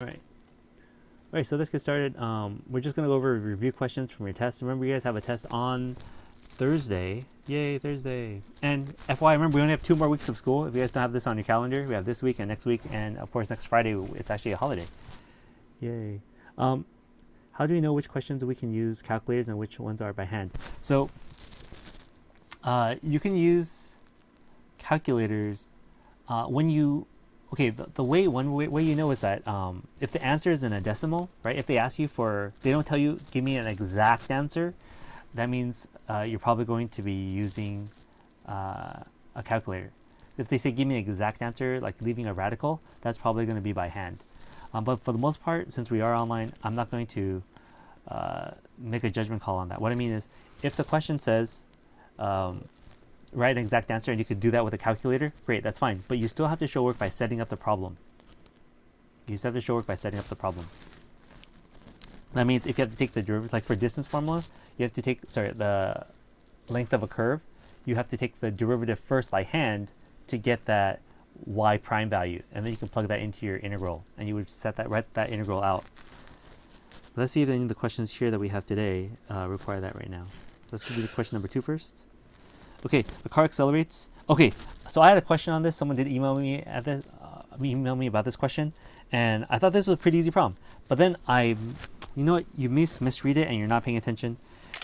Right. All right, so let's get started. We're just going to go over review questions from your test. Remember, you guys have a test on Thursday. Yay, Thursday. And FYI, remember, we only have 2 more weeks of school. If you guys don't have this on your calendar, we have this week and next week. And of course, next Friday, it's actually a holiday. Yay. How do we know which questions we can use calculators and which ones are by hand? So you can use calculators when you the way one way you know is that if the answer is in a decimal, right? If they ask you they don't tell you give me an exact answer, that means you're probably going to be using a calculator. If they say give me an exact answer, like leaving a radical, that's probably going to be by hand. But for the most part, since we are online, I'm not going to make a judgment call on that. What I mean is, if the question says write an exact answer and you could do that with a calculator, great, that's fine. But you still have to show work by setting up the problem. You still have to show work by setting up the problem. That means if you have to take the derivative, like for distance formula, you have to take, the length of a curve, you have to take the derivative first by hand to get that y prime value. And then you can plug that into your integral. And you would write that integral out. Let's see if any of the questions here that we have today require that right now. Let's do the question number 2 first. Okay, the car accelerates. Okay, so I had a question on this. Someone did email me about this question, and I thought this was a pretty easy problem. But then you misread it and you're not paying attention.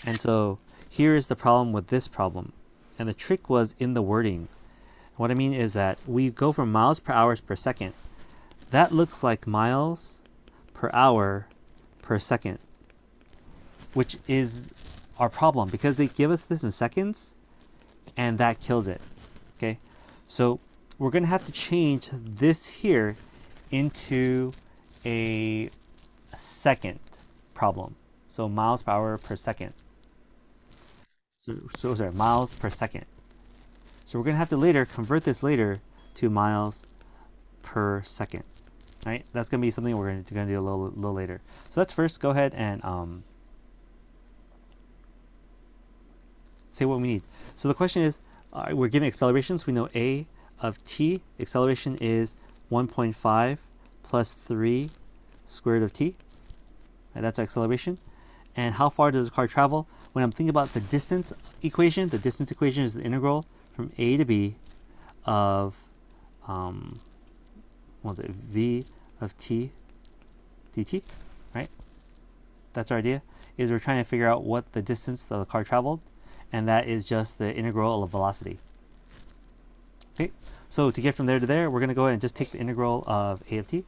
And so here is the problem with this problem. And the trick was in the wording. What I mean is that we go from miles per hour per second. That looks like miles per hour per second, which is our problem because they give us this in seconds. And that kills it. Okay, so we're going to have to change this here into a second problem. So miles per hour per second. So sorry, miles per second. So we're going to have to convert this later to miles per second. All right, that's going to be something we're going to do a little later. So let's first go ahead and say what we need. So the question is, we're given accelerations. We know a of t, acceleration is 1.5 plus 3 square root of t. And that's our acceleration. And how far does the car travel? When I'm thinking about the distance equation is the integral from a to b of v of t dt, right? That's our idea, is we're trying to figure out what the distance that the car traveled. And that is just the integral of velocity. Okay, so to get from there to there, we're going to go ahead and just take the integral of a of t.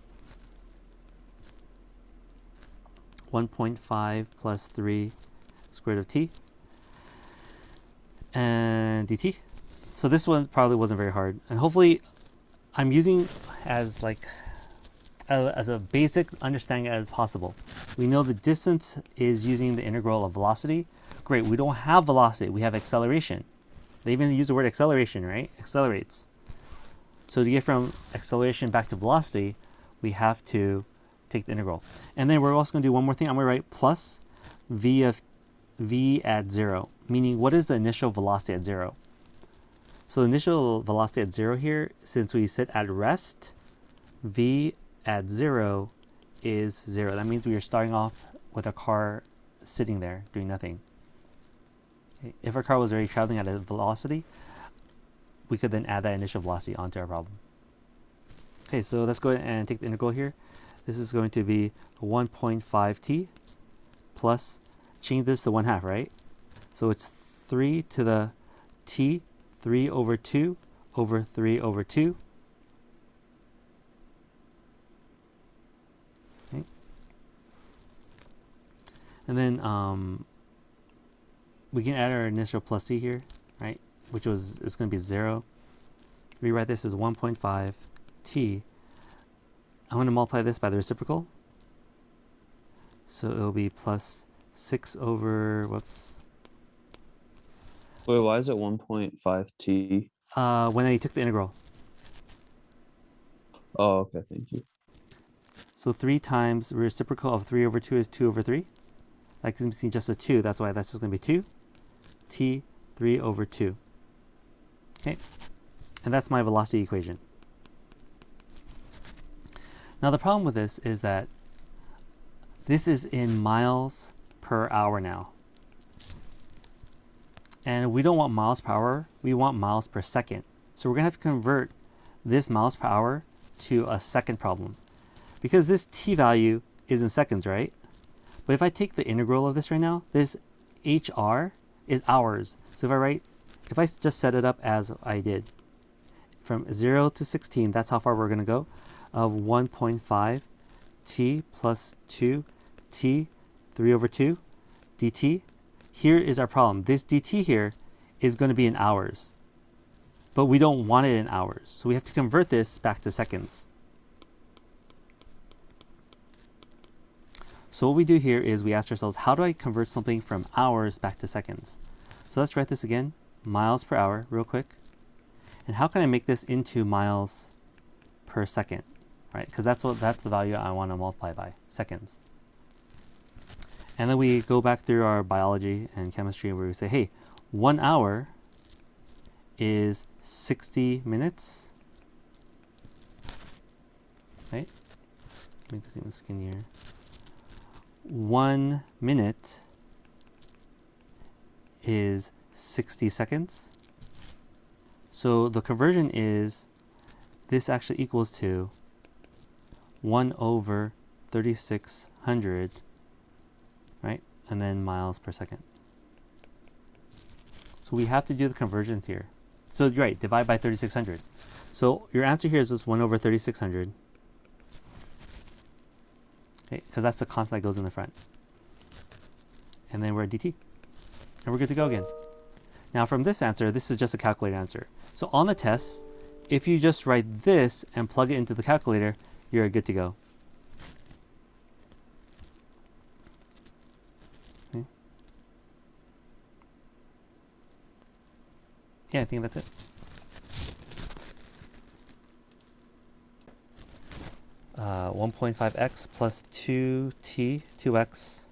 1.5 plus 3 square root of t and dt. So this one probably wasn't very hard. And hopefully I'm using as a basic understanding as possible. We know the distance is using the integral of velocity. Great, we don't have velocity, we have acceleration. They even use the word acceleration, right? Accelerates. So to get from acceleration back to velocity, we have to take the integral. And then we're also going to do one more thing. I'm going to write plus v at 0, meaning what is the initial velocity at 0? So the initial velocity at 0 here, since we sit at rest, v at 0 is 0. That means we are starting off with a car sitting there doing nothing. If our car was already traveling at a velocity, we could then add that initial velocity onto our problem. Okay, so let's go ahead and take the integral here. This is going to be 1.5t plus, change this to 1/2, right? So it's 3 to the t, 3 over 2 over 3 over 2. Okay. And then we can add our initial plus c here, right? It's going to be 0. Rewrite this as 1.5 t. I'm going to multiply this by the reciprocal. So it'll be plus 6 over, whoops. Wait, why is it 1.5 t? When I took the integral. Oh, okay, thank you. So 3 times reciprocal of 3 over 2 is 2 over 3. Like this is just a 2, that's why that's just going to be 2. T 3 over 2. Okay, and that's my velocity equation. Now the problem with this is that this is in miles per hour now. And we don't want miles per hour, we want miles per second. So we're gonna have to convert this miles per hour to a second problem. Because this t value is in seconds, right? But if I take the integral of this right now, this hr is hours. So if I just set it up as I did, from 0 to 16, that's how far we're gonna go, of 1.5 t plus 2 t 3 over 2 dt. Here is our problem. This dt here is going to be in hours, but we don't want it in hours. So we have to convert this back to seconds. So what we do here is we ask ourselves, how do I convert something from hours back to seconds? So let's write this again, miles per hour, real quick. And how can I make this into miles per second, right? Because that's the value I want to multiply by, seconds. And then we go back through our biology and chemistry where we say, hey, 1 hour is 60 minutes, right? Make this even skinnier. 1 minute is 60 seconds. So the conversion is, this actually equals to 1 over 3600, right? And then miles per second. So we have to do the conversions here. So you're right, divide by 3600. So your answer here is just 1 over 3600. Okay, because that's the constant that goes in the front. And then we're at dt. And we're good to go again. Now from this answer, this is just a calculated answer. So on the test, if you just write this and plug it into the calculator, you're good to go. Okay. Yeah, I think that's it. 1.5x plus 2t, 2x,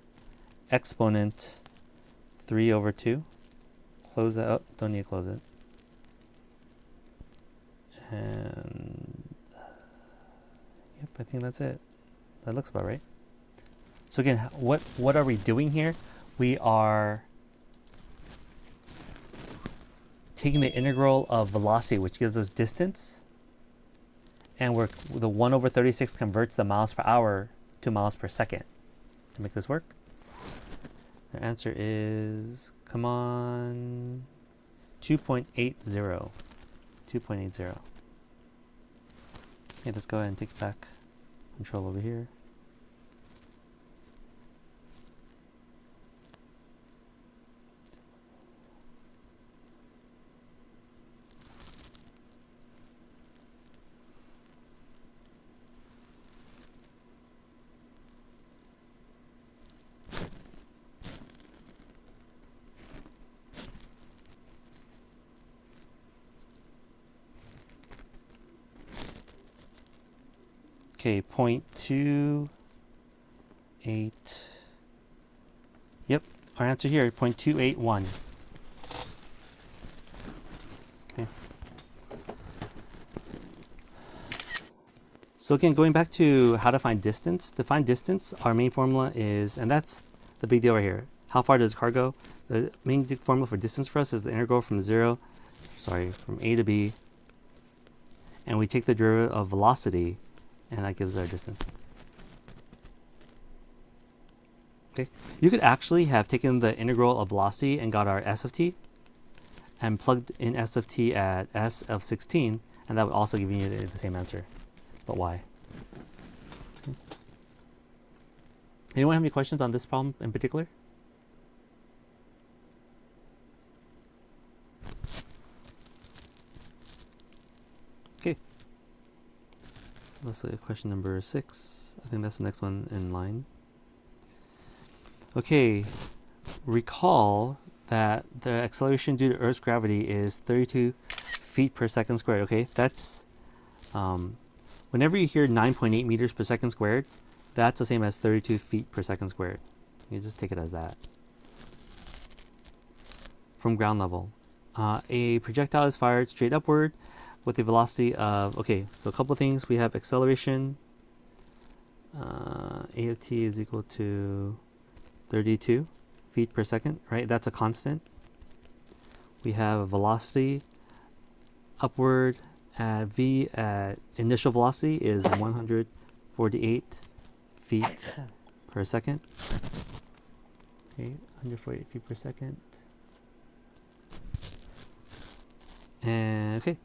exponent 3 over 2. Close that up, don't need to close it. And yep, I think that's it. That looks about right. So again, what are we doing here? We are taking the integral of velocity, which gives us distance, and the 1 over 36 converts the miles per hour to miles per second. To make this work, the answer is, come on, 2.80. 2.80. Okay, let's go ahead and take back control over here. Okay, 0.28. Yep, our answer here, 0.281. Okay. So again, going back to how to find distance. To find distance, our main formula is, and that's the big deal right here. How far does a car go? The main formula for distance for us is the integral from from A to B. And we take the derivative of velocity, and that gives our distance. Okay, you could actually have taken the integral of velocity and got our s of t, and plugged in s of t at s of 16, and that would also give you the same answer. But why? Okay. Anyone have any questions on this problem in particular? Okay. Let's look at question number 6. I think that's the next one in line. Okay, recall that the acceleration due to Earth's gravity is 32 feet per second squared. Okay, that's whenever you hear 9.8 meters per second squared, that's the same as 32 feet per second squared. You just take it as that. From ground level, a projectile is fired straight upward with a velocity of, okay, so a couple of things. We have acceleration A of t is equal to 32 feet per second, right? That's a constant. We have velocity upward at v at initial velocity is 148 feet per second. Okay, 148 feet per second. And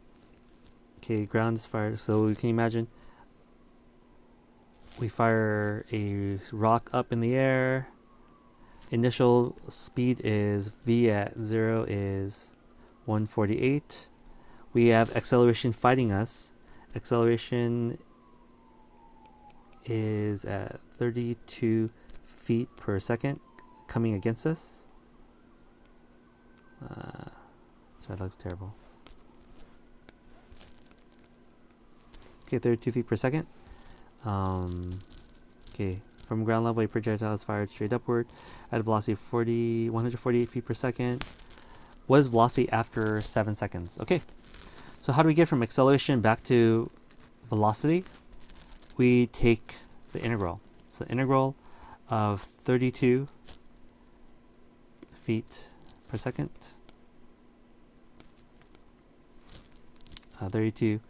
okay, ground is fired. So you can imagine we fire a rock up in the air. Initial speed is v at 0 is 148. We have acceleration fighting us. Acceleration is at 32 feet per second coming against us. Sorry, that looks terrible. Okay, 32 feet per second. Okay, from ground level, a projectile is fired straight upward at a velocity of 148 feet per second. What is velocity after 7 seconds? Okay, so how do we get from acceleration back to velocity? We take the integral. So integral of 32 feet per second. 32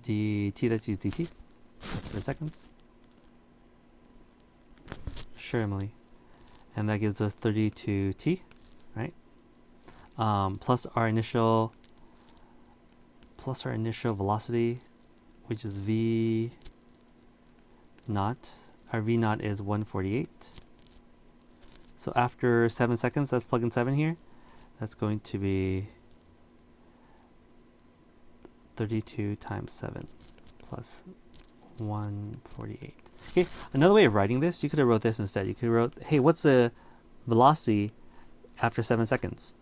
dt, let's use dt per seconds. Sure, Emily. And that gives us 32t, right? Plus our initial velocity, which is v naught. Our v naught is 148. So after 7 seconds, let's plug in 7 here. That's going to be 32 times 7 plus 148. Okay, another way of writing this, you could have wrote this instead. You could have wrote, hey, what's the velocity after 7 seconds?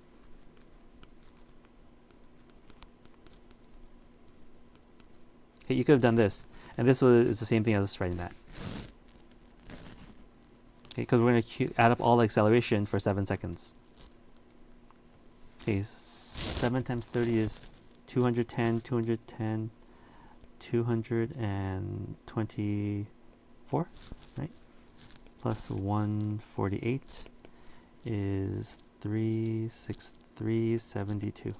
Okay, you could have done this. And this is the same thing as writing that. Okay, because we're going to add up all the acceleration for 7 seconds. Okay, 7 times 30 is 210, 210, 224, right? Plus 148 is 36372.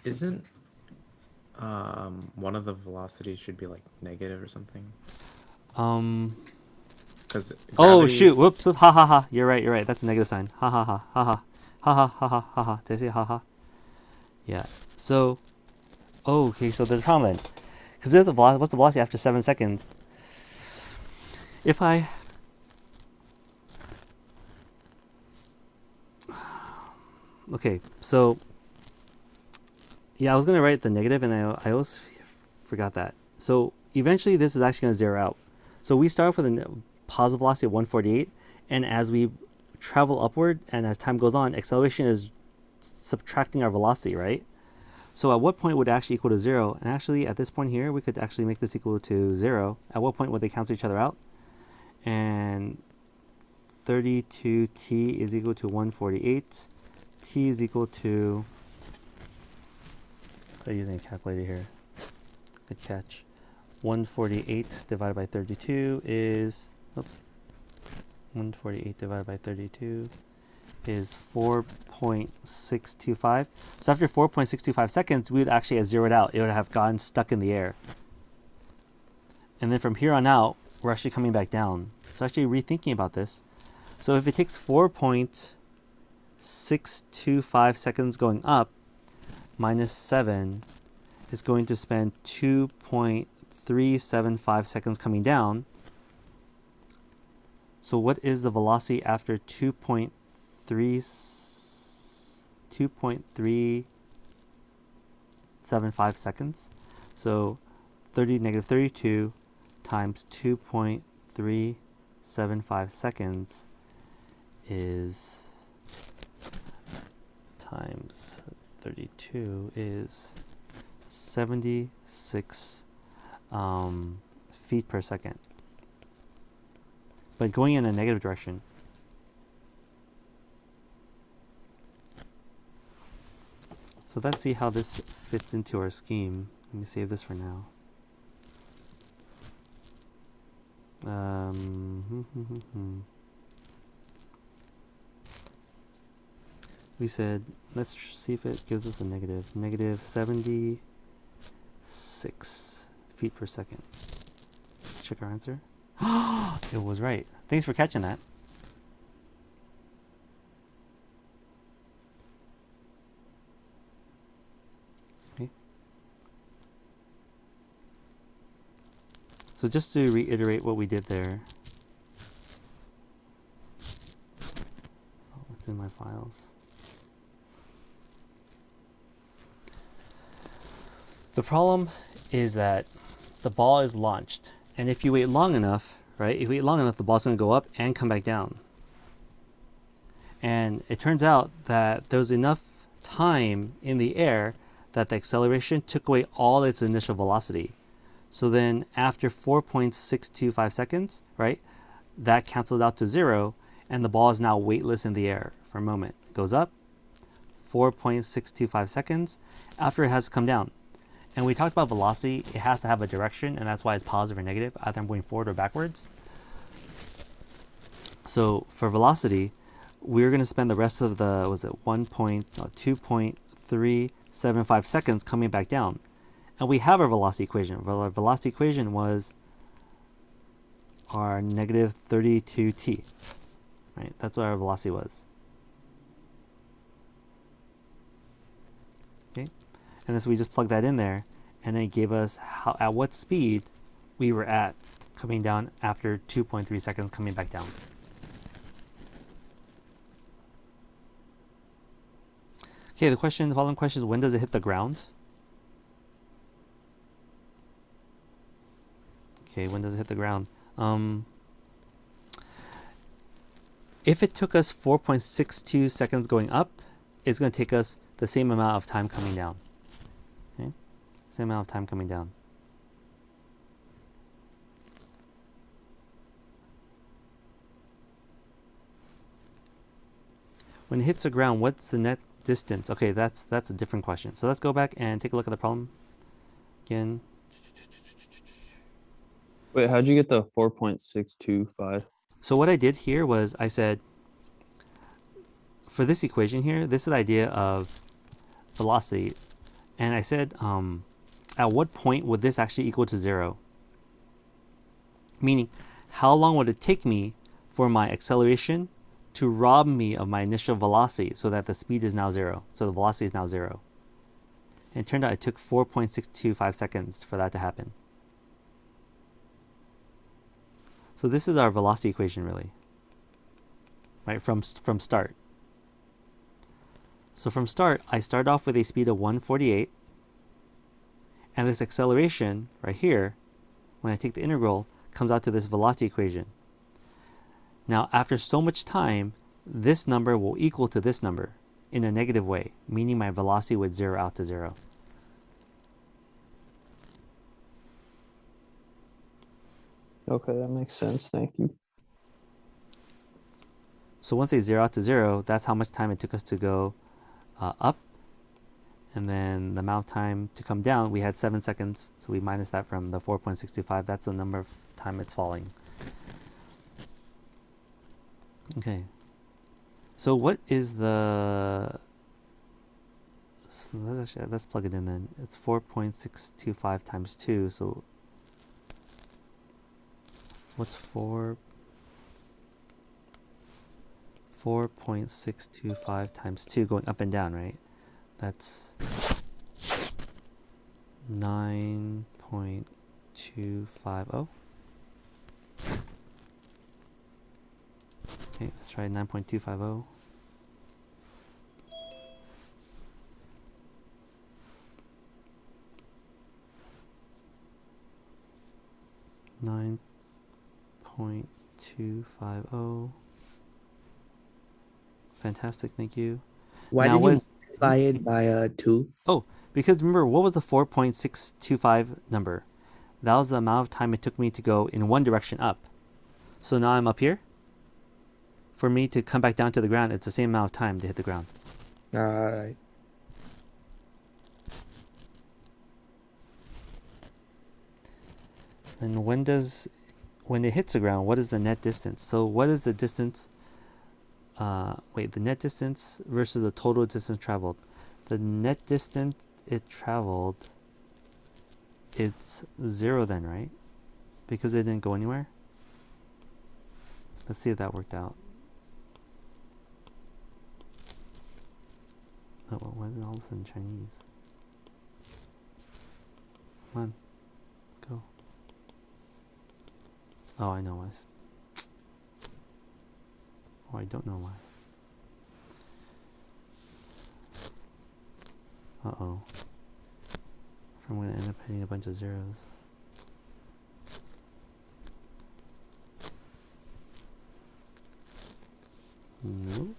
Isn't one of the velocities should be like negative or something? Because Oh shoot! Whoops! Ha ha ha! You're right. That's a negative sign. Ha ha ha ha ha ha ha ha ha ha ha. Did I say ha ha? Yeah. So, okay. So there's a problem then, because there's the velocity. What's the velocity after 7 seconds? If I okay, so yeah, I was gonna write the negative, and I always forgot that. So eventually, this is actually gonna zero out. So we start off with a positive velocity of 148, and as we travel upward and as time goes on, acceleration is subtracting our velocity, right? So at what point would it actually equal to 0? And actually, at this point here, we could actually make this equal to 0. At what point would they cancel each other out? And 32t is equal to 148. T is equal to, I'm using a calculator here. Good catch. 148 divided by 32 is, 148 divided by 32 is 4.625. So after 4.625 seconds, we would actually have zeroed out. It would have gotten stuck in the air. And then from here on out, we're actually coming back down. So actually rethinking about this. So if it takes 4.625 seconds going up, minus 7 is going to spend 2.375 seconds coming down. So what is the velocity after 2.375 seconds? So negative 32 times 2.375 seconds is times 32 is 76 feet per second. But going in a negative direction. So let's see how this fits into our scheme. Let me save this for now. We said, let's see if it gives us a negative. Negative 76 feet per second. Check our answer. It was right. Thanks for catching that. Okay. So just to reiterate what we did there. Oh, what's in my files? The problem is that the ball is launched, and if you wait long enough, right? If you wait long enough, the ball's going to go up and come back down. And it turns out that there was enough time in the air that the acceleration took away all its initial velocity. So then after 4.625 seconds, right, that canceled out to 0, and the ball is now weightless in the air for a moment. It goes up, 4.625 seconds, after it has come down. And we talked about velocity, it has to have a direction, and that's why it's positive or negative. Either I'm going forward or backwards. So for velocity, we're going to spend the rest of the, 2.375 seconds coming back down. And we have our velocity equation. Our velocity equation was our negative 32t. Right? That's what our velocity was. Okay? And so we just plugged that in there, and it gave us how, at what speed we were at coming down after 2.3 seconds coming back down. Okay, the following question is, when does it hit the ground? Okay, when does it hit the ground? If it took us 4.62 seconds going up, it's going to take us the same amount of time coming down. Okay? Same amount of time coming down. When it hits the ground, what's the net distance? Okay, that's a different question. So let's go back and take a look at the problem again. Wait, how'd you get the 4.625? So what I did here was I said, for this equation here, this is the idea of velocity. And I said, at what point would this actually equal to 0? Meaning, how long would it take me for my acceleration to rob me of my initial velocity so that the speed is now 0? So the velocity is now 0. And it turned out it took 4.625 seconds for that to happen. So this is our velocity equation, really, right, from start. So from start, I start off with a speed of 148, and this acceleration right here, when I take the integral, comes out to this velocity equation. Now, after so much time, this number will equal to this number in a negative way, meaning my velocity would zero out to 0. Okay, that makes sense. Thank you. So once they zero out to 0, that's how much time it took us to go up. And then the amount of time to come down, we had 7 seconds. So we minus that from the 4.625. That's the number of time it's falling. Okay. So what is the... So let's plug it in then. It's 4.625 times 2. So what's 4.625 times 2 going up and down, right? That's 9.250. Okay, let's try 9.250. Nine 0.250. Fantastic, thank you. Why Now did you was multiply it by 2? because remember, what was the 4.625 number? That was the amount of time it took me to go in one direction up. So now I'm up here. For me to come back down to the ground, it's the same amount of time to hit the ground. Alright. And when does when it hits the ground, what is the net distance? So what is the distance? The net distance versus the total distance traveled. The net distance it traveled, it's 0 then, right? Because it didn't go anywhere. Let's see if that worked out. Oh, why is it all of a sudden Chinese? Come on, let's go. Oh, I know why. Oh, I don't know why. Uh-oh. I'm going to end up hitting a bunch of zeros. Nope.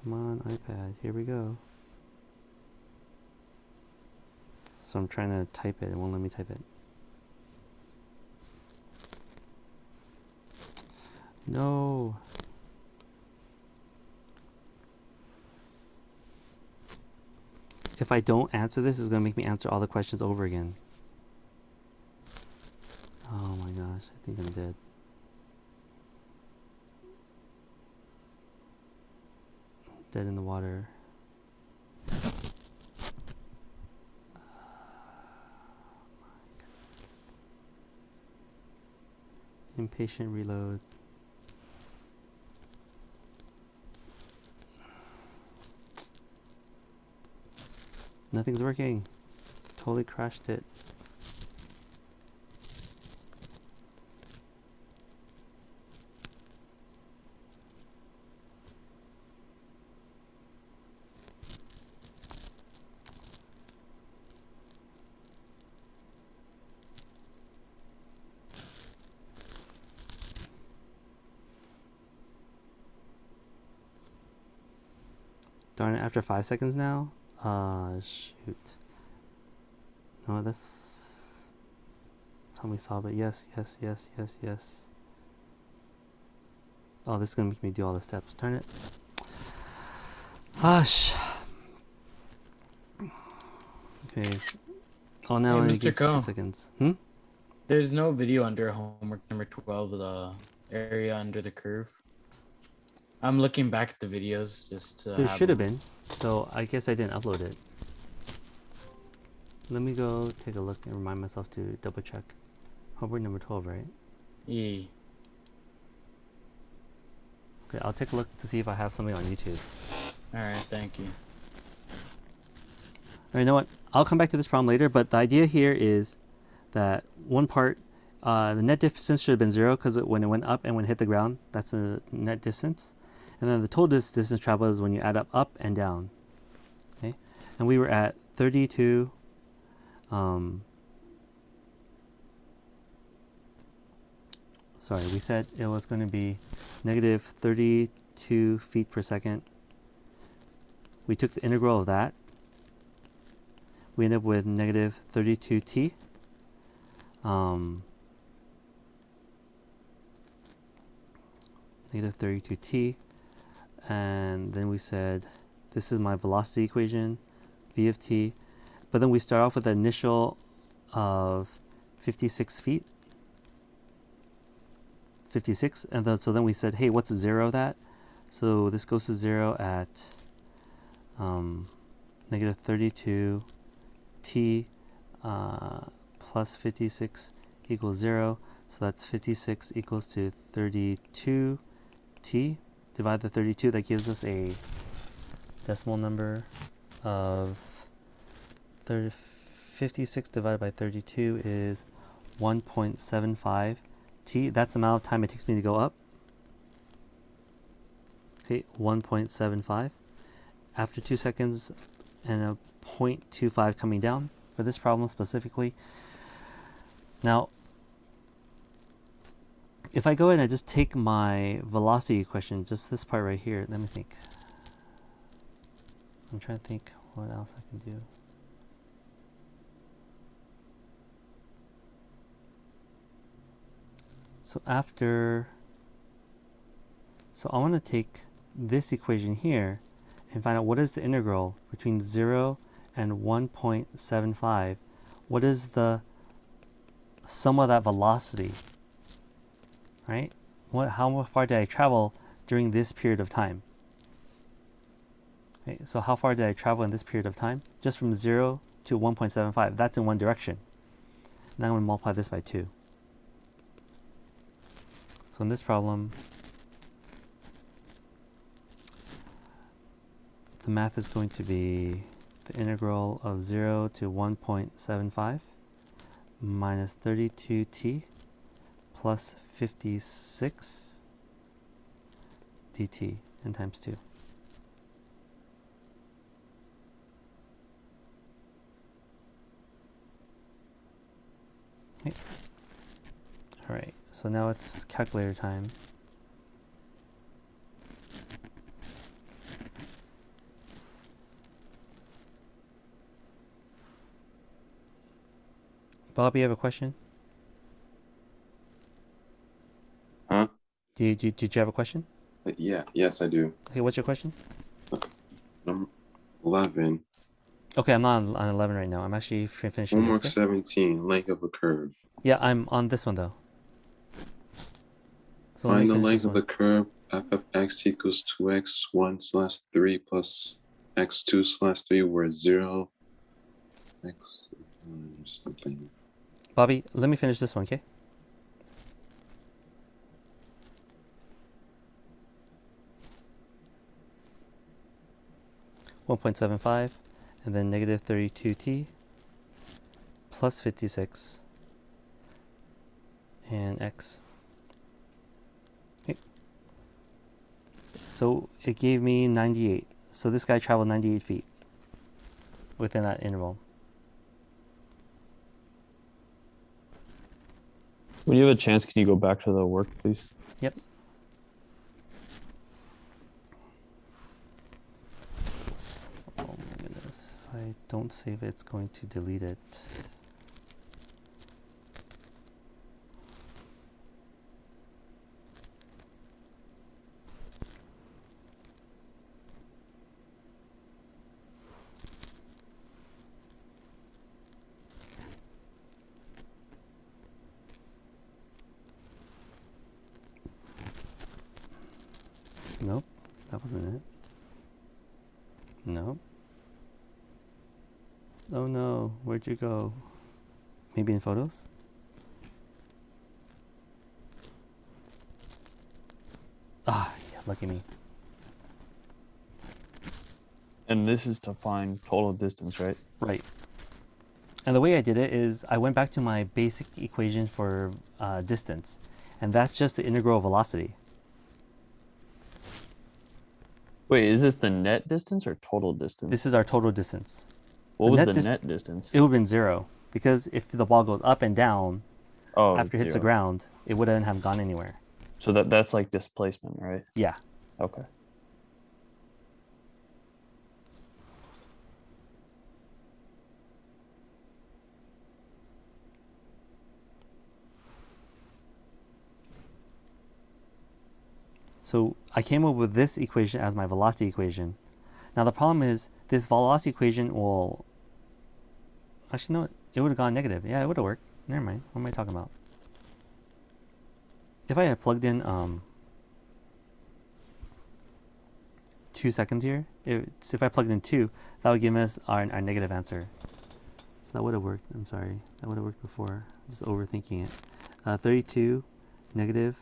Come on, iPad. Here we go. So I'm trying to type it. It won't let me type it. No. If I don't answer this, it's going to make me answer all the questions over again. Oh my gosh, I think I'm dead. Dead in the water. Impatient reload. Nothing's working. Totally crashed it. Darn it, after 5 seconds now? Shoot. No, that's how we solve it. Yes, yes, yes, yes, yes. Oh, this is gonna make me do all the steps. Turn it. Hush. Okay. Oh, now I Hey, only Mr. give 2 Ko. seconds. There's no video under homework number 12, the area under the curve. I'm looking back at the videos just to There have should have them. been. So I guess I didn't upload it. Let me go take a look and remind myself to double check. Homework number 12, right? Yeah. Okay, I'll take a look to see if I have something on YouTube. Alright, thank you. Alright, you know what? I'll come back to this problem later, but the idea here is that one part, the net distance should have been 0 because when it went up and when it hit the ground, that's a net distance. And then the total distance traveled is when you add up and down. Okay, and we were at 32. Sorry, we said it was going to be negative 32 feet per second. We took the integral of that. We end up with negative 32t. Negative 32t. And then we said, this is my velocity equation, v of t. But then we start off with the initial of 56 feet. 56. And then, so then we said, hey, what's 0 that? So this goes to 0 at negative 32 t plus 56 equals 0. So that's 56 equals to 32 t. Divide the 32, that gives us a decimal number of 56 divided by 32 is 1.75 t. That's the amount of time it takes me to go up. Okay, 1.75. After 2 seconds and a 0.25 coming down for this problem specifically. Now, if I go ahead and I just take my velocity equation, just this part right here, let me think. I'm trying to think what else I can do. So I want to take this equation here and find out what is the integral between 0 and 1.75. What is the sum of that velocity, right? How far did I travel during this period of time? Okay, so how far did I travel in this period of time? Just from 0 to 1.75. That's in one direction. Now I'm going to multiply this by 2. So in this problem, the math is going to be the integral of 0 to 1.75 minus 32t plus 56 dt n times 2. Okay. All right, so now it's calculator time. Bob, you have a question? Huh? Did you have a question? Yeah, yes, I do. Okay, what's your question? Number 11. Okay, I'm not on 11 right now. I'm actually finishing this. Homework Okay? 17. Length of a curve. Yeah, I'm on this one though. So let me Find the finish length this of one. the curve f of x equals 2x1/3 plus x2/3 where 0 x something. Bobby, let me finish this one, okay? (1.75) and then negative 32t plus 56 and x. Okay. So it gave me 98. So this guy traveled 98 feet within that interval. When you have a chance, can you go back to the work, please? Yep. Oh my goodness. If I don't save it, it's going to delete it. Nope, that wasn't it. Nope. Oh no, where'd you go? Maybe in photos? Ah, yeah, lucky me. And this is to find total distance, right? Right. And the way I did it is I went back to my basic equation for distance, and that's just the integral of velocity. Wait, is this the net distance or total distance? This is our total distance. What the was net the dis- net distance? It would have been 0, because if the ball goes up and down Oh, after it hits the 0. ground, it wouldn't have gone anywhere. So that's like displacement, right? Yeah. Okay. So I came up with this equation as my velocity equation. Now the problem is this velocity equation will... Actually, no, it would have gone negative. Yeah, it would have worked. Never mind. What am I talking about? If I had plugged in 2 seconds here, if I plugged in 2, that would give us our negative answer. So that would have worked. I'm sorry. That would have worked before. Just overthinking it. 32 negative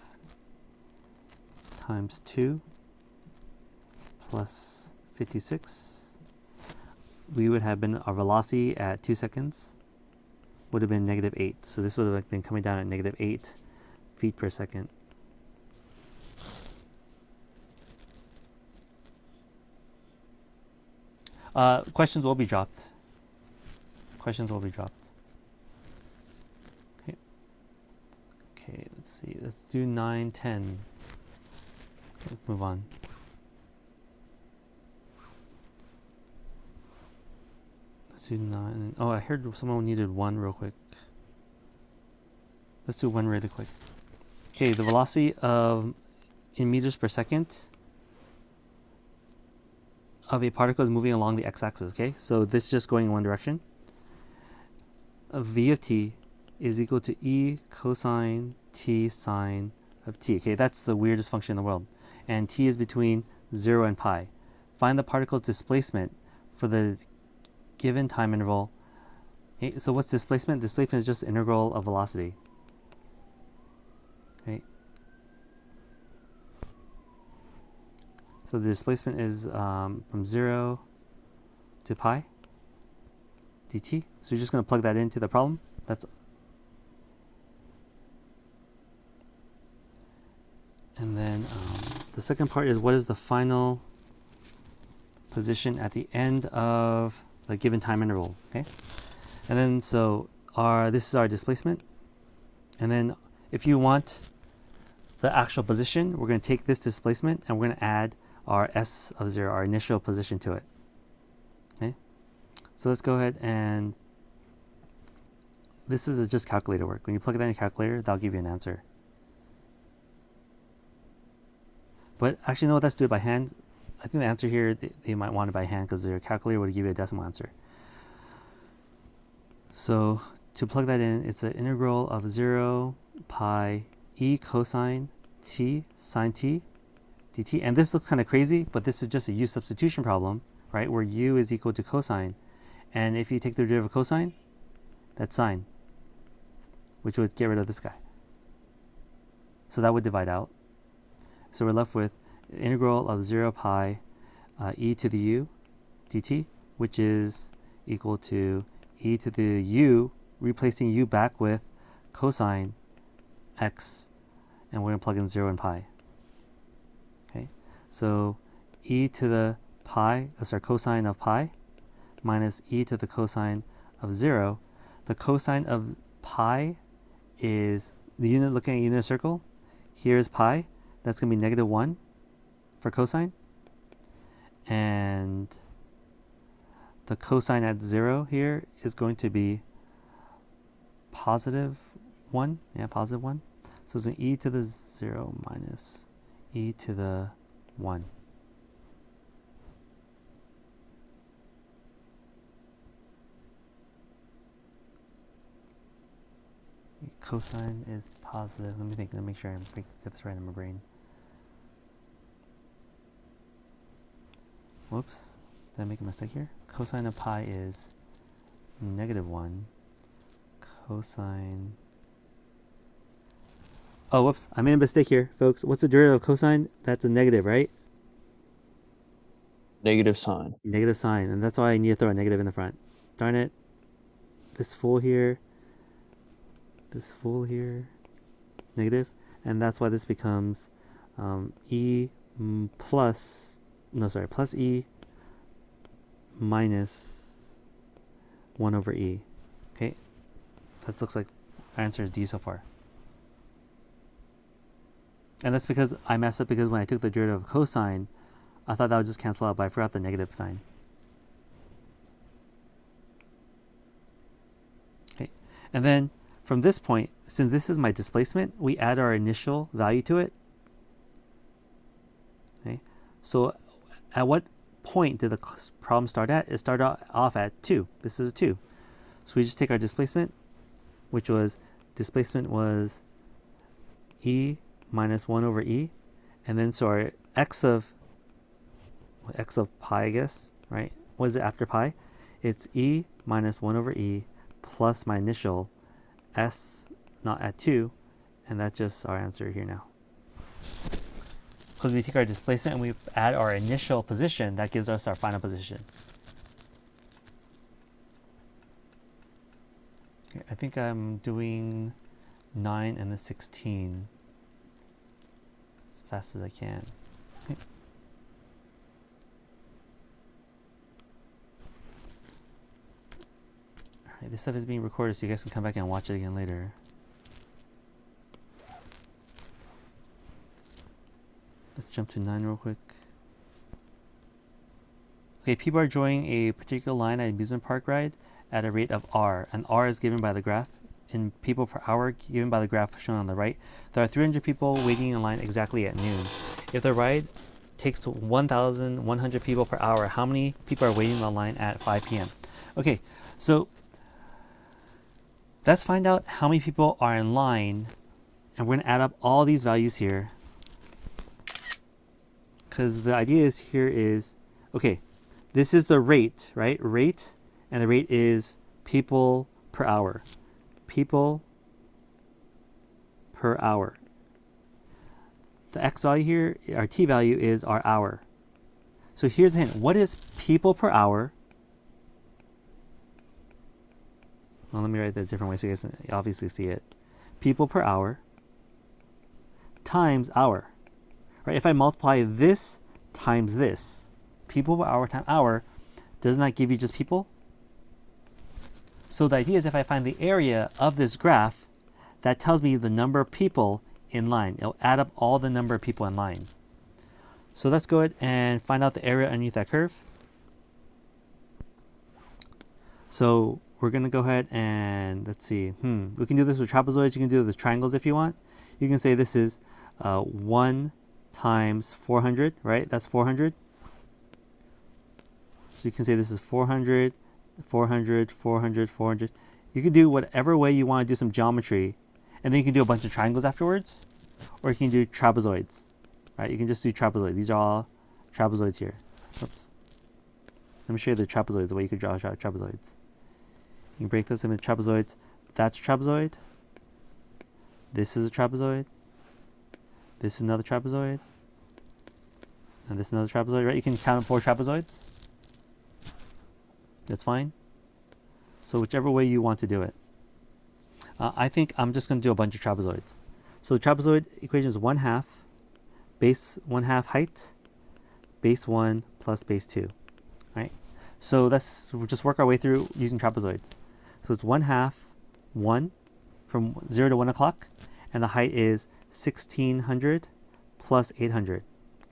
times 2 plus 56. We would have been, our velocity at 2 seconds would have been negative 8. So this would have been coming down at negative 8 feet per second. Questions will be dropped. Questions will be dropped. Okay. Okay, let's see. Let's do 9, 10. Let's move on. Let's do 9. Oh, I heard someone needed 1 real quick. Let's do 1 really quick. Okay, the velocity of in meters per second of a particle is moving along the x-axis, okay? So this is just going in one direction. V of t is equal to e cosine t sine of t. Okay, that's the weirdest function in the world. And t is between 0 and pi. Find the particle's displacement for the given time interval. Okay, so what's displacement? Displacement is just integral of velocity. Okay. So the displacement is from 0 to pi dt. So you're just going to plug that into the problem. That's and then the second part is what is the final position at the end of the given time interval. Okay, and then so this is our displacement, and then if you want the actual position, we're going to take this displacement and we're going to add our s of 0, our initial position, to it. Okay, so let's go ahead and this is just calculator work. When you plug that in a calculator, that'll give you an answer. But actually, no, let's do it by hand. I think the answer here, they might want it by hand because their calculator would give you a decimal answer. So to plug that in, it's an integral of 0 pi e cosine t sine t dt. And this looks kind of crazy, but this is just a u substitution problem, right? Where u is equal to cosine. And if you take the derivative of cosine, that's sine, which would get rid of this guy. So that would divide out. So we're left with integral of 0 pi e to the u dt, which is equal to e to the u, replacing u back with cosine x, and we're going to plug in 0 and pi. Okay, so e to the pi, that's our cosine of pi, minus e to the cosine of 0. The cosine of pi is the unit, looking at unit circle. Here's pi. That's going to be -1 for cosine. And the cosine at 0 here is going to be +1. Yeah, +1. So it's an e to the 0 minus e to the 1. Cosine is positive. Let me think. Let me make sure I get this right in my brain. Whoops. Did I make a mistake here? Cosine of pi is -1. Cosine. Oh, whoops. I made a mistake here, folks. What's the derivative of cosine? That's a negative, right? Negative sign. Negative sign. And that's why I need to throw a negative in the front. Darn it. This full here. This full here. Negative. And that's why this becomes plus e minus 1 over e. Okay, that looks like our answer is D so far. And that's because I messed up, because when I took the derivative of cosine, I thought that would just cancel out, but I forgot the negative sign. Okay, and then from this point, since this is my displacement, we add our initial value to it. Okay, so at what point did the problem start at? It started off at 2. This is a 2. So we just take our displacement, which was, displacement was e minus 1 over e. And then so our x of pi, I guess, right? What is it after pi? It's e minus 1 over e plus my initial s, not at 2. And that's just our answer here now. Because we take our displacement and we add our initial position, that gives us our final position. Okay, I think I'm doing 9 and then 16 as fast as I can. Okay. Alright, this stuff is being recorded so you guys can come back and watch it again later. Let's jump to 9 real quick. Okay, people are enjoying a particular line at an amusement park ride at a rate of r, and r is given by the graph in people per hour given by the graph shown on the right. There are 300 people waiting in line exactly at noon. If the ride takes 1,100 people per hour, how many people are waiting in the line at 5 p.m.? Okay, so let's find out how many people are in line, and we're going to add up all these values here. Because the idea is here is, okay, this is the rate, right? Rate, and the rate is people per hour. People per hour. The x value here, our t value, is our hour. So here's the hint. What is people per hour? Well, let me write that a different way so you guys can obviously see it. People per hour times hour. Right? If I multiply this times this, people per hour times hour, doesn't that give you just people? So the idea is if I find the area of this graph, that tells me the number of people in line. It'll add up all the number of people in line. So let's go ahead and find out the area underneath that curve. So we're going to go ahead and, let's see, we can do this with trapezoids. You can do it with triangles if you want. You can say this is 1 times 400, right? That's 400. So you can say this is 400, 400, 400, 400. You can do whatever way you want to do some geometry. And then you can do a bunch of triangles afterwards. Or you can do trapezoids. Right? You can just do trapezoids. These are all trapezoids here. Oops. Let me show you the trapezoids, the way you could draw trapezoids. You can break this into trapezoids. That's a trapezoid. This is a trapezoid. This is another trapezoid. And this is another trapezoid, right? You can count 4 trapezoids. That's fine. So whichever way you want to do it. I think I'm just going to do a bunch of trapezoids. So the trapezoid equation is 1/2 base 1/2 height, base 1 plus base 2, right? So we'll just work our way through using trapezoids. So it's 1/2 1 from 0 to 1 o'clock, and the height is 1600 plus 800.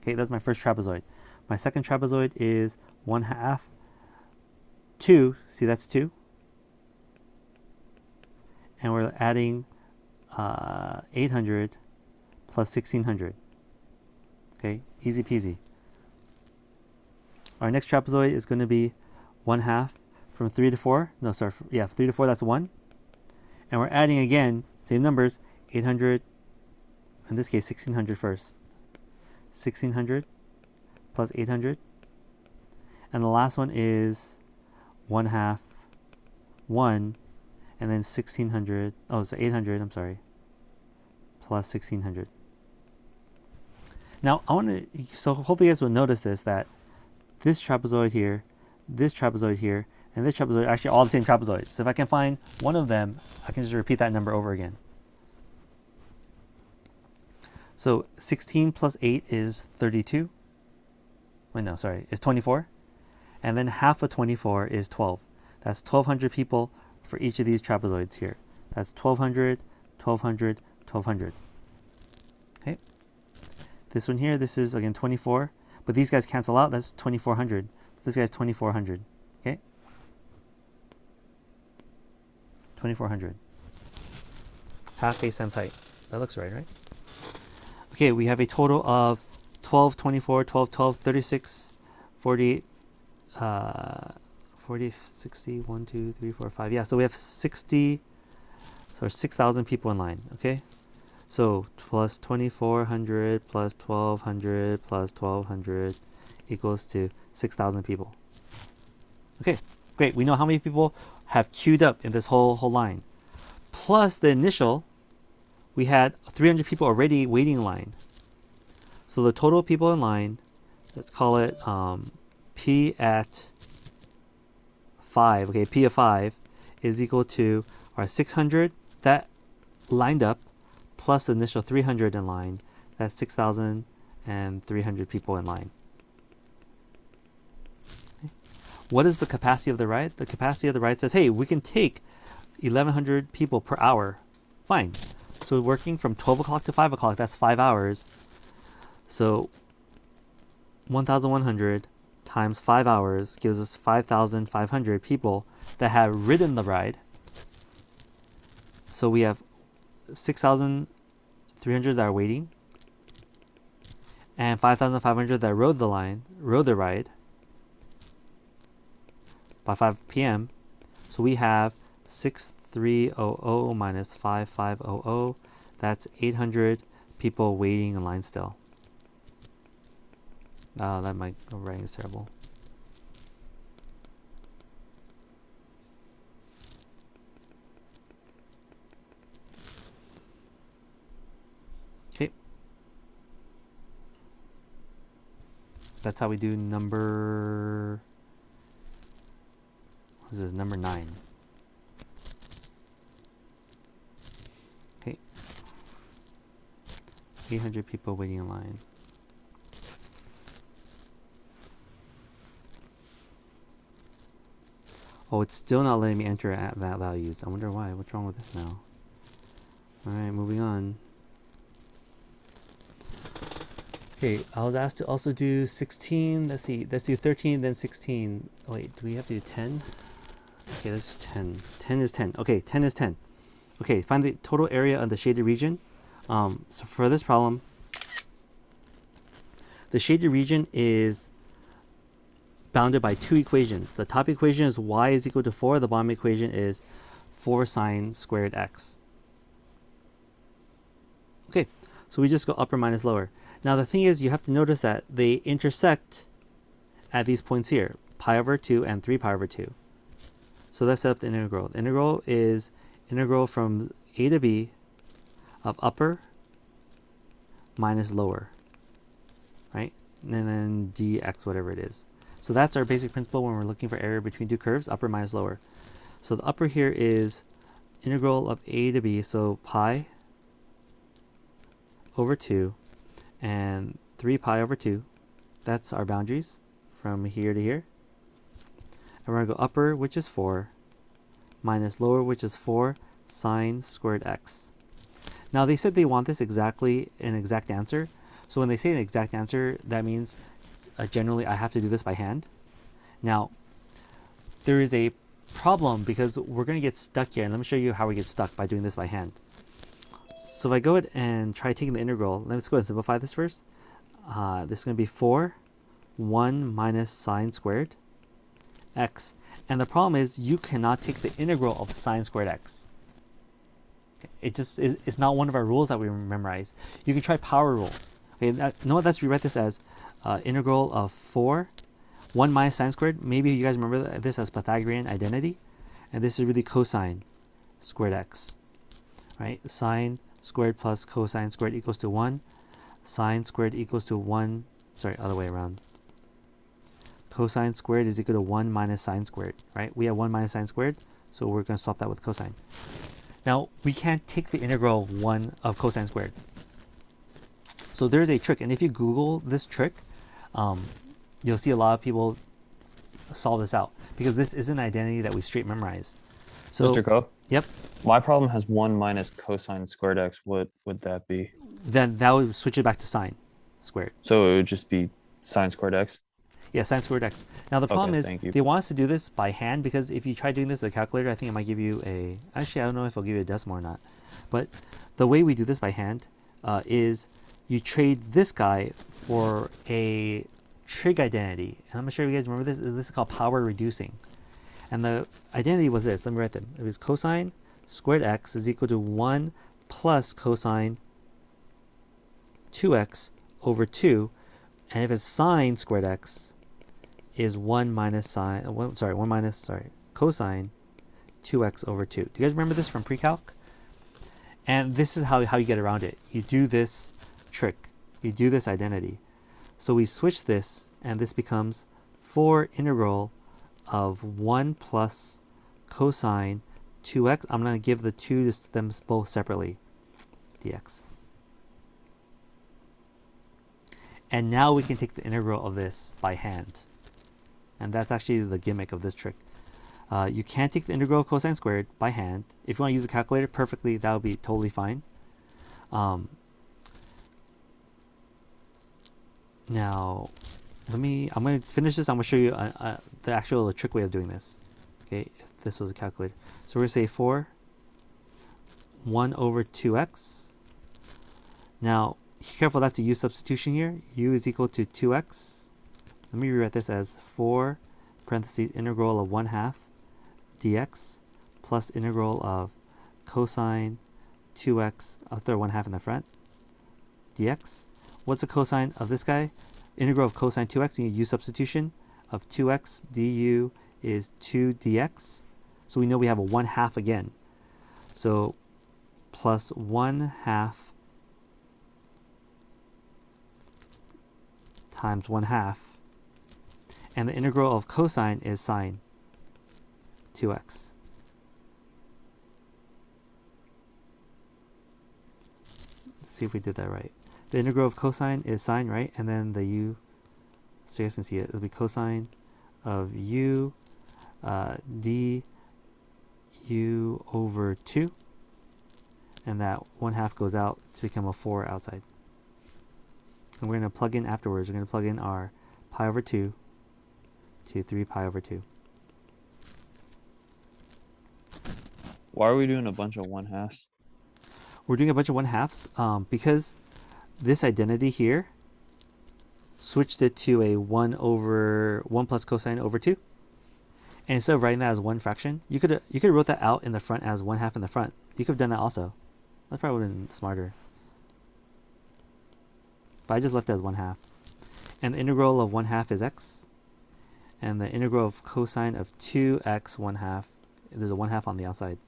Okay, that's my first trapezoid. My second trapezoid is 1/2 2. See, that's 2. And we're adding 800 plus 1600. Okay, easy peasy. Our next trapezoid is going to be 1/2 from 3 to 4. No, sorry, 3 to 4, that's 1. And we're adding again, same numbers, 800, in this case 1600 first. 1600 plus 800. And the last one is 1/2 1, and then 1600, so 800, I'm sorry, plus 1600. Now, so hopefully you guys will notice this, that this trapezoid here, and this trapezoid are actually all the same trapezoids. So if I can find one of them, I can just repeat that number over again. So 16 plus 8 is 32. Wait, no, sorry, it's 24. And then half of 24 is 12. That's 1,200 people for each of these trapezoids here. That's 1,200, 1,200, 1,200. Okay. This one here, this is again 24, but these guys cancel out. That's 2,400. This guy's 2,400. Okay. 2,400. Half base times height. That looks right, right? Okay, we have a total of 12, 24, 12, 12, 36, 48, 40, 60, 1, 2, 3, 4, 5. Yeah, so we have 60, so 6,000 people in line, okay? So plus 2,400 plus 1,200 plus 1,200 equals to 6,000 people. Okay, great. We know how many people have queued up in this whole line. Plus the initial, we had 300 people already waiting in line. So the total people in line, let's call it P at 5. Okay, P of 5 is equal to our 600 that lined up plus the initial 300 in line. That's 6,300 people in line. Okay. What is the capacity of the ride? The capacity of the ride says, hey, we can take 1,100 people per hour. Fine. So working from 12 o'clock to 5 o'clock, that's 5 hours. So 1,100 times 5 hours gives us 5,500 people that have ridden the ride. So we have 6,300 that are waiting, and 5,500 that rode the ride by 5 p.m. So we have 6,000 300 minus 5500. That's 800 people waiting in line still. That my writing is terrible. Okay. That's how we do number... What is this? Number 9. Okay. 800 people waiting in line. Oh, it's still not letting me enter at that values. I wonder why. What's wrong with this now? Alright, moving on. Okay, I was asked to also do 16. Let's see. Let's do 13, then 16. Oh, wait, do we have to do 10? Okay, let's do 10. 10 is 10. Okay, 10 is 10. Okay, find the total area of the shaded region. So for this problem, the shaded region is bounded by 2 equations. The top equation is y is equal to 4. The bottom equation is 4 sine squared x. Okay, so we just go upper minus lower. Now the thing is, you have to notice that they intersect at these points here, pi over 2 and 3 pi over 2. So let's set up the integral. The integral is integral from a to b of upper minus lower, right? And then dx, whatever it is. So that's our basic principle when we're looking for area between 2 curves, upper minus lower. So the upper here is integral of a to b, so pi over 2 and 3 pi over 2. That's our boundaries from here to here. And we're going to go upper, which is 4, minus lower, which is 4 sine squared x. Now they said they want this exactly an exact answer. So when they say an exact answer, that means generally I have to do this by hand. Now, there is a problem because we're going to get stuck here. And let me show you how we get stuck by doing this by hand. So if I go ahead and try taking the integral, let's go ahead and simplify this first. This is going to be 4, 1 minus sine squared x. And the problem is you cannot take the integral of sine squared x. It just is, it's not one of our rules that we memorize. You can try power rule. Okay, no, let's rewrite this as integral of 4, 1 minus sine squared. Maybe you guys remember this as Pythagorean identity. And this is really cosine squared x. Right? Sine squared plus cosine squared equals to 1. Sine squared equals to 1. Sorry, other way around. Cosine squared is equal to 1 minus sine squared. Right? We have 1 minus sine squared. So we're going to swap that with cosine. Now, we can't take the integral of 1 of cosine squared. So there's a trick. And if you Google this trick, you'll see a lot of people solve this out. Because this is an identity that we straight memorize. So, Mr. Ko? Yep. My problem has 1 minus cosine squared x. What would that be? Then that would switch it back to sine squared. So it would just be sine squared x? Yeah, sine squared x. Now the problem is thank you. they want us to do this by hand because if you try doing this with a calculator, I think it might give you a... Actually, I don't know if it'll give you a decimal or not. But the way we do this by hand is you trade this guy for a trig identity. And I'm not sure if you guys remember this. This is called power reducing. And the identity was this. Let me write them. It was cosine squared x is equal to 1 plus cosine 2x over 2. And if it's sine squared x is 1 minus cosine 2x over 2. Do you guys remember this from pre-calc? And this is how you get around it. You do this trick. You do this identity. So we switch this, and this becomes 4 integral of 1 plus cosine 2x. I'm going to give the 2 to them both separately. dx. And now we can take the integral of this by hand. And that's actually the gimmick of this trick. You can't take the integral of cosine squared by hand. If you want to use a calculator perfectly, that would be totally fine. Now, I'm going to finish this. I'm going to show you the actual trick way of doing this. Okay, if this was a calculator. So we're going to say 4, 1 over 2x. Now, be careful, that's a u substitution here. U is equal to 2x. Let me rewrite this as 4 parentheses integral of 1/2 dx plus integral of cosine 2x, I'll throw 1/2 in the front, dx. What's the cosine of this guy? Integral of cosine 2x, you use substitution of 2x du is 2 dx. So we know we have a 1/2 again. So plus 1/2 times 1/2. And the integral of cosine is sine 2x. Let's see if we did that right. The integral of cosine is sine, right? And then the u, so you guys can see it, it'll be cosine of u d u over 2. And that 1/2 goes out to become a 4 outside. And we're going to plug in afterwards, we're going to plug in our pi over 2 to 3 pi over 2. Why are we doing a bunch of 1/2s? We're doing a bunch of 1/2s because this identity here switched it to a 1 plus cosine over 2. And instead of writing that as one fraction, you could have wrote that out in the front as 1/2 in the front. You could have done that also. That probably would have been smarter. But I just left it as 1/2. And the integral of 1/2 is x. And the integral of cosine of 2x 1/2, there's a 1/2 on the outside.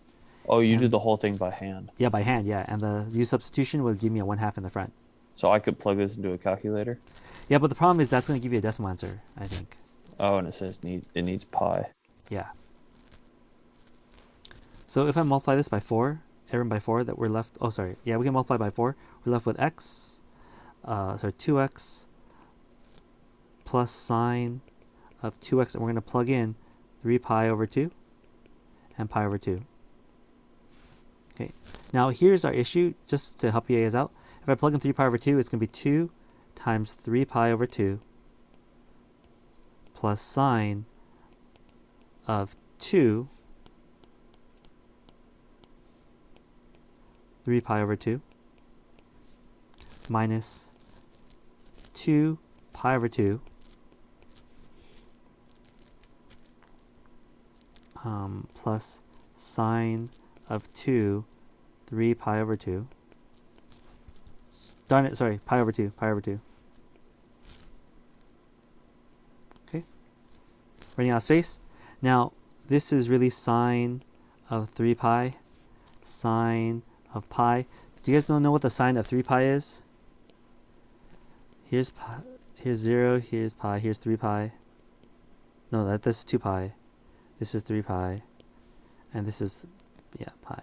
Oh, you And- did the whole thing by hand. Yeah, by hand, yeah. And the u substitution would give me a 1/2 in the front. So I could plug this into a calculator. Yeah, but the problem is that's going to give you a decimal answer, I think. Oh, and it says it needs pi. Yeah. So if I multiply this by 4, everyone by 4, that we're left, oh sorry, yeah, we can multiply by 4. We're left with x, 2x plus sine of 2x, and we're going to plug in 3 pi over 2 and pi over 2. Okay, now here's our issue, just to help you guys out. If I plug in 3 pi over 2, it's going to be 2 times 3 pi over 2 plus sine of 2 3 pi over 2 minus 2 pi over 2 plus sine of 2 3 pi over 2. Darn it, sorry, pi over 2. Okay, running out of space. Now this is really sine of 3 pi, sine of pi. Do you guys know what the sine of 3 pi is? Here's pi, here's 0, here's pi, here's 3 pi. No, this is 2 pi. This is 3 pi. And this is, yeah, pi.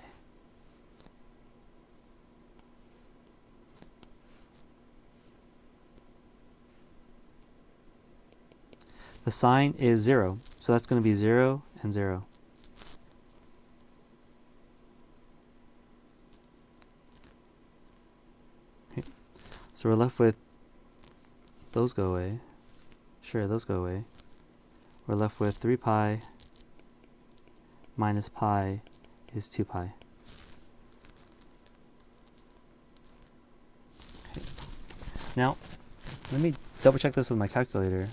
The sine is 0. So that's going to be 0 and 0. Okay. So we're left with, those go away. Sure, those go away. We're left with 3 pi minus pi is 2 pi. Okay. Now, let me double check this with my calculator.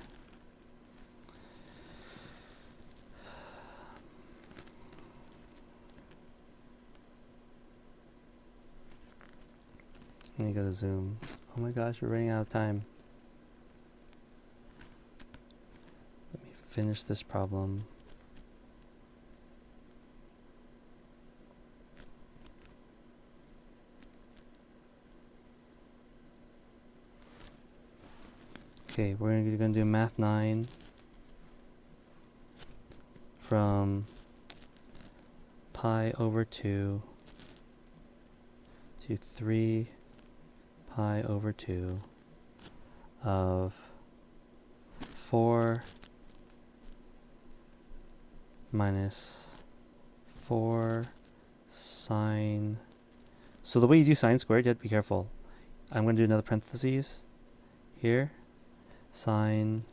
Let me go to Zoom. Oh my gosh, we're running out of time. Let me finish this problem. Okay, we're going to do math 9 from pi over 2 to 3 pi over 2 of 4 minus 4 sine. So the way you do sine squared, you have to be careful. I'm going to do another parentheses here. Sine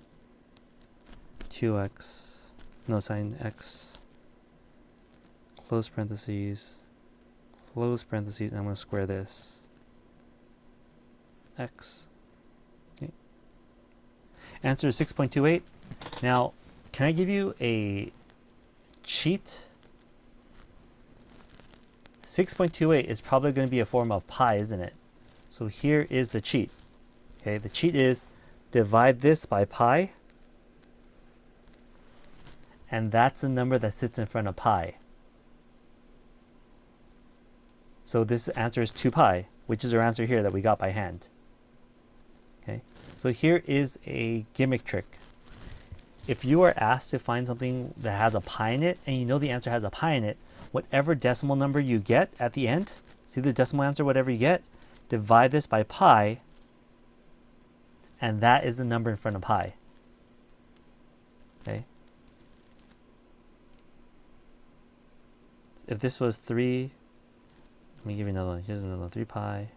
2x, no, sine x, close parentheses, and I'm going to square this. X. Okay. Answer is 6.28. Now, can I give you a cheat 6.28 is probably going to be a form of pi, isn't it? So here is the cheat. Okay, the cheat is divide this by pi, and that's the number that sits in front of pi. So this answer is 2 pi, which is our answer here that we got by hand. Okay, so here is a gimmick trick. If you are asked to find something that has a pi in it, and you know the answer has a pi in it, whatever decimal number you get at the end, see the decimal answer, whatever you get, divide this by pi, and that is the number in front of pi. Okay. If this was 3, let me give you another one. Here's another one. 3 pi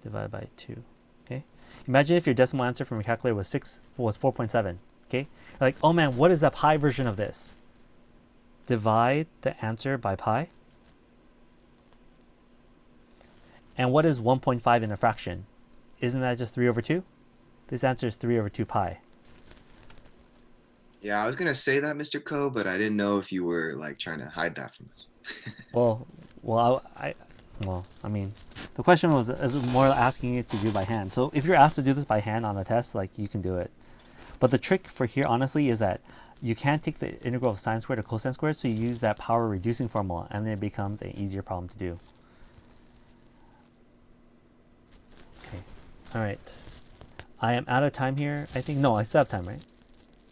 divided by 2. Okay. Imagine if your decimal answer from your calculator was 4.7. Okay. You're like, oh man, what is the pi version of this? Divide the answer by pi. And what is 1.5 in a fraction? Isn't that just 3 over 2? This answer is 3 over 2 pi. Yeah, I was gonna say that, Mr. Ko, but I didn't know if you were like trying to hide that from us. Well, I mean, the question is more asking it to do by hand. So if you're asked to do this by hand on a test, like, you can do it. But the trick for here, honestly, is that you can't take the integral of sine squared or cosine squared, so you use that power reducing formula, and then it becomes an easier problem to do. Okay, all right. I am out of time here. I think, no, I still have time, right?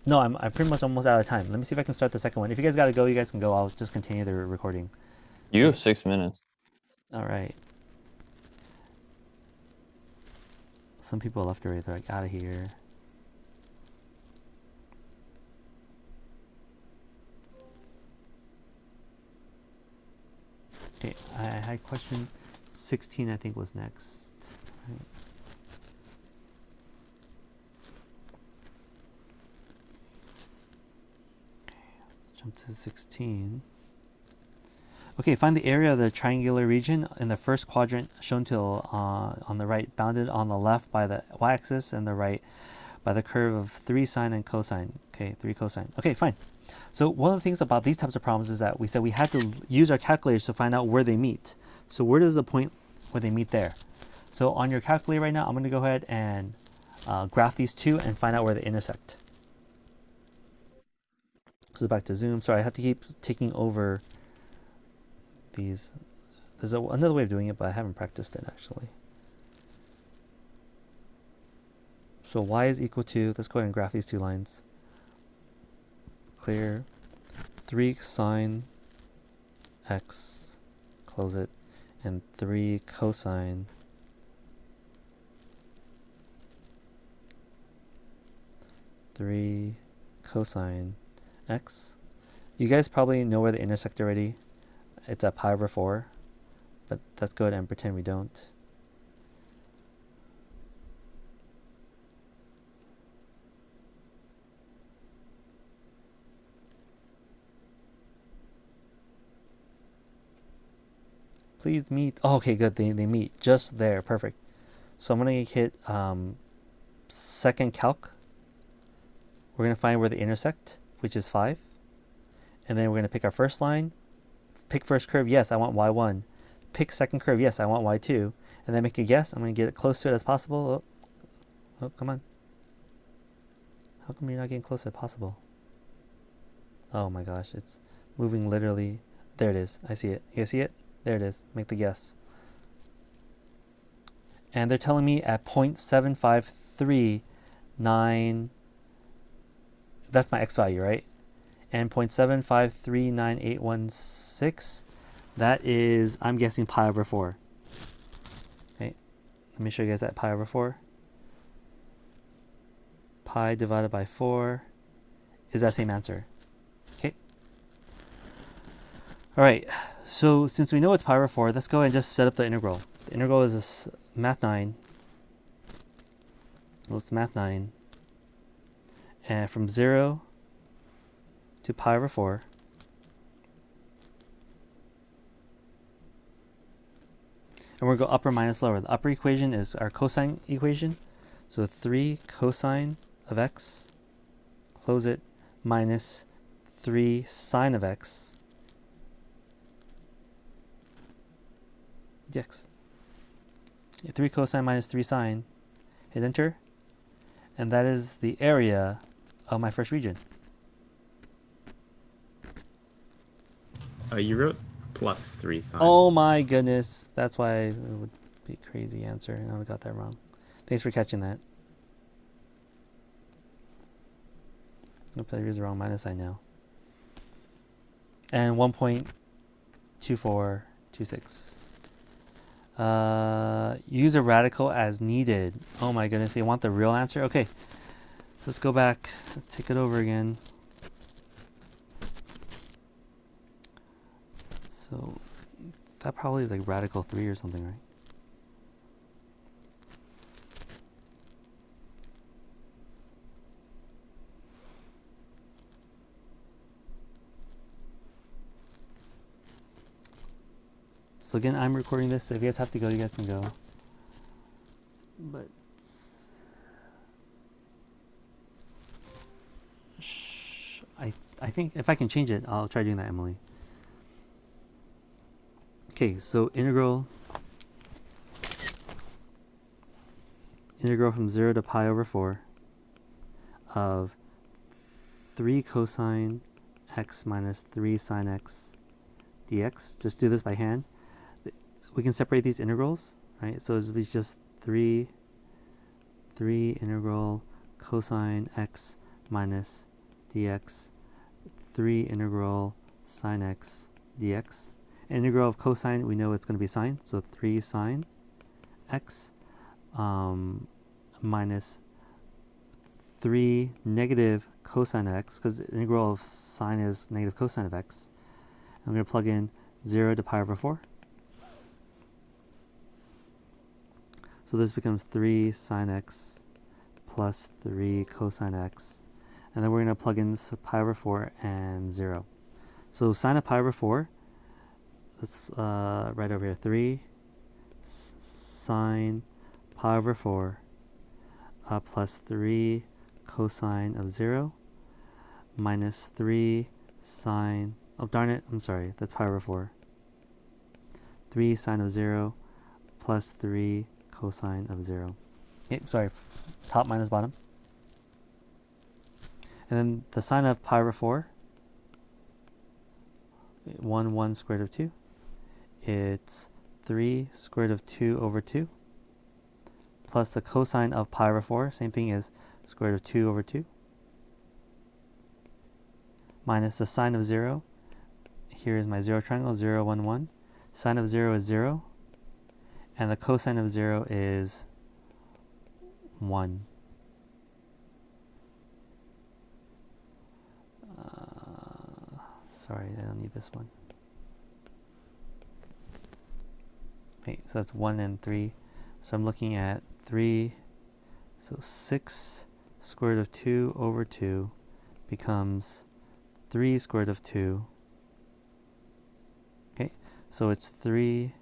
No, I'm pretty much almost out of time. Let me see if I can start the second one. If you guys got to go, you guys can go. I'll just continue the recording. You have 6 minutes. All right. Some people left already. They're like, out of here. Okay, I had question 16, I think, was next. Right. Okay, let's jump to 16. Okay, find the area of the triangular region in the first quadrant shown to on the right, bounded on the left by the y-axis and the right by the curve of 3 sine and cosine. Okay, 3 cosine. Okay, fine. So one of the things about these types of problems is that we said we had to use our calculators to find out where they meet. So where does the point where they meet there? So on your calculator right now, I'm going to go ahead and graph these two and find out where they intersect. So back to Zoom. Sorry, I have to keep taking over these. There's another way of doing it, but I haven't practiced it actually. So y is equal to, let's go ahead and graph these two lines. Clear 3 sine x, close it, and 3 cosine x. You guys probably know where they intersect already. It's at pi over 4, but let's go ahead and pretend we don't. Please meet. Oh, okay, good. They meet just there. Perfect. So I'm going to hit second calc. We're going to find where they intersect, which is 5. And then we're going to pick our first line. Pick first curve. Yes, I want y1. Pick second curve. Yes, I want y2. And then make a guess. I'm going to get it close to it as possible. Oh, come on. How come you're not getting close as possible? Oh my gosh, it's moving literally. There it is. I see it. You guys see it? There it is. Make the guess. And they're telling me at 0.75339, that's my x value, right? And 0.7539816, that is, I'm guessing pi over 4. Okay, let me show you guys that pi over 4. Pi divided by 4 is that same answer. Okay. All right. So since we know it's pi over 4, let's go ahead and just set up the integral. The integral is this math 9. Well, it's math 9. And from 0 to pi over 4. And we're going to go upper minus lower. The upper equation is our cosine equation. So 3 cosine of x, close it, minus 3 sine of x. dx. 3 cosine minus 3 sine. Hit enter. And that is the area of my first region. You wrote plus 3 sine. Oh my goodness. That's why it would be a crazy answer. And I got that wrong. Thanks for catching that. Oops, I used the wrong minus sign now. And 1.2426. Use a radical as needed. Oh my goodness, they want the real answer? Okay, so let's go back. Let's take it over again. So that probably is like radical 3 or something, right? So again, I'm recording this, so if you guys have to go, you guys can go. But I think if I can change it, I'll try doing that, Emily. Okay, so integral from 0 to pi over 4 of 3 cosine x minus 3 sine x dx. Just do this by hand. We can separate these integrals, right? So it'll be just 3 integral cosine x minus dx, 3 integral sine x dx. Integral of cosine, we know it's going to be sine, so 3 sine x minus 3 negative cosine of x, because the integral of sine is negative cosine of x. I'm going to plug in 0 to pi over 4. So this becomes 3 sine x plus 3 cosine x. And then we're going to plug in pi over 4 and 0. So sine of pi over 4, let's write over here, 3 sine pi over 4 plus 3 cosine of 0 minus 3 sine, oh darn it, I'm sorry, that's pi over 4. 3 sine of 0 plus 3 cosine of 0. Okay, sorry, top minus bottom. And then the sine of pi over 4, 1 square root of 2. It's 3 square root of 2 over 2 plus the cosine of pi over 4, same thing as square root of 2 over 2, minus the sine of 0. Here is my 0 triangle, 0, 1, 1. Sine of 0 is 0. And the cosine of 0 is 1. Sorry, I don't need this one. Okay, so that's 1 and 3. So I'm looking at 3. So 6 square root of 2 over 2 becomes 3 square root of 2. Okay, so it's 3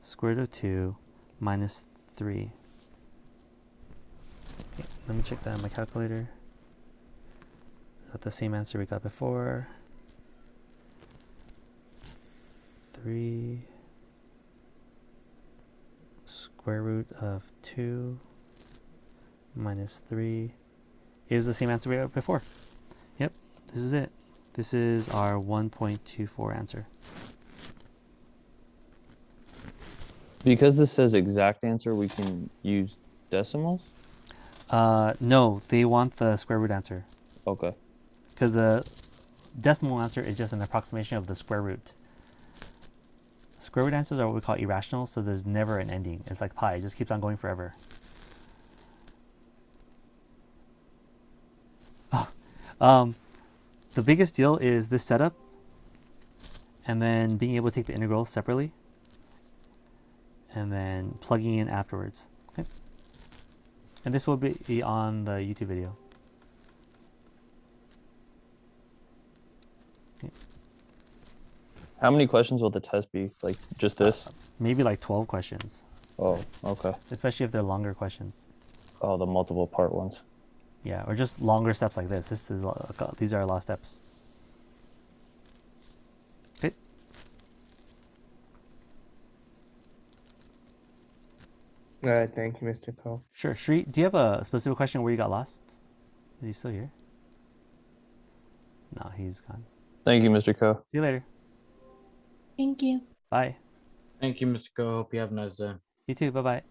square root of 2 minus 3. Okay, let me check that on my calculator. Is that the same answer we got before? 3 square root of 2 minus 3 is the same answer we got before. Yep, this is it. This is our 1.24 answer. Because this says exact answer, we can use decimals? No, they want the square root answer. Okay. Because the decimal answer is just an approximation of the square root. Square root answers are what we call irrational, so there's never an ending. It's like pi, it just keeps on going forever. The biggest deal is this setup, and then being able to take the integrals separately, and then plugging in afterwards. Okay. And this will be on the YouTube video. Okay. How many questions will the test be? Like just this? Maybe like 12 questions, Oh, okay. especially if they're longer questions. Oh, the multiple part ones. Yeah, or just longer steps like this. These are a lot of steps. Okay. Thank you, Mr. Cole. Sure. Shri, do you have a specific question where you got lost? Is he still here? No, he's gone. Thank you, Mr. Ko. See you later. Thank you. Bye. Thank you, Mr. Ko. Hope you have a nice day. You too. Bye bye.